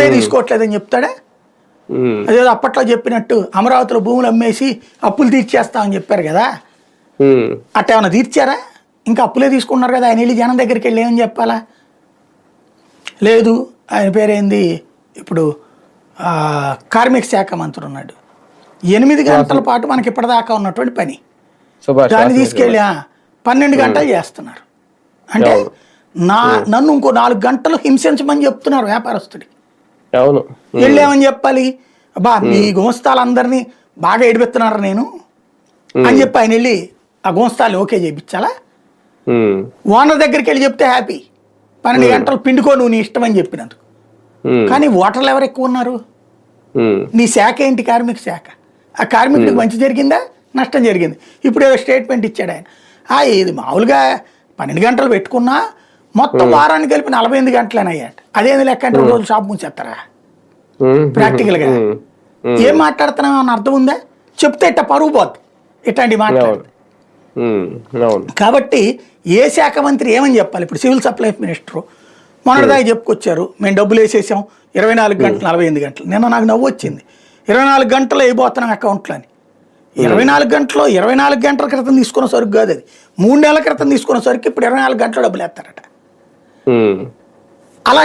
అప్పే తీసుకోవట్లేదని చెప్తాడా? అదేదో అప్పట్లో చెప్పినట్టు అమరావతిలో భూములు అమ్మేసి అప్పులు తీర్చేస్తామని చెప్పారు కదా, అట్ట ఏమైనా తీర్చారా? ఇంకా అప్పులే తీసుకున్నారు కదా. ఆయన వెళ్ళి జనం దగ్గరికి వెళ్ళి ఏమని చెప్పాలా? లేదు, ఆయన పేరేంది ఇప్పుడు కార్మిక శాఖ మంత్రి ఉన్నాడు, 8 గంటల పాటు మనకి ఇప్పటిదాకా ఉన్నటువంటి పని దాన్ని తీసుకెళ్ళి 12 గంటలు చేస్తున్నారు. అంటే నన్ను ఇంకో 4 గంటలు హింసించమని చెప్తున్నారు వ్యాపారస్తుడికి. వెళ్ళేమని చెప్పాలి? బా మీ గుమస్తాలందరినీ బాగా ఏడిపెత్తున్నారు నేను అని చెప్పి ఆయన వెళ్ళి ఆ గుమస్తాలు ఓకే చేయించాలా? ఓనర్ దగ్గరికి వెళ్ళి చెప్తే హ్యాపీ, 12 గంటలు పిండుకో నువ్వు నీ ఇష్టం అని చెప్పినందుకు. కానీ ఓటర్లు ఎవరు ఎక్కువ ఉన్నారు? నీ శాఖ ఏంటి? కార్మిక శాఖ. ఆ కార్మికుడికి మంచి జరిగిందా, నష్టం జరిగింది? ఇప్పుడు ఏదో స్టేట్మెంట్ ఇచ్చాడు ఆయన, ఇది మామూలుగా 12 గంటలు పెట్టుకున్నా మొత్తం వారానికి కలిపి 48 గంటలేనయ్యాట. అదేంది లెక్క అంటే రోజు షాప్ ముంచేస్తారా? ప్రాక్టికల్ గా ఏం మాట్లాడుతున్నావు అని అర్థం ఉందా? చెప్తే ఇట్ట పరుగు పోద్ది ఇట్లాంటి మాట్లాడు. కాబట్టి ఏ శాఖ మంత్రి ఏమని చెప్పాలి? ఇప్పుడు సివిల్ సప్లై మినిస్టర్ మొన్నటిదాకా చెప్పుకొచ్చారు, మేము డబ్బులు వేసేసాం 24 గంటలు 48 గంటలు. నిన్న నాకు నవ్వు వచ్చింది, 24 గంటలు వేయబోతున్నాం అకౌంట్లో అని. 24 గంటలు 24 గంటల క్రితం తీసుకున్న సరుకు కాదు అది, 3 నెలల క్రితం తీసుకున్న సరుకు ఇప్పుడు 24 గంటలు డబ్బులు వేస్తారట. అలా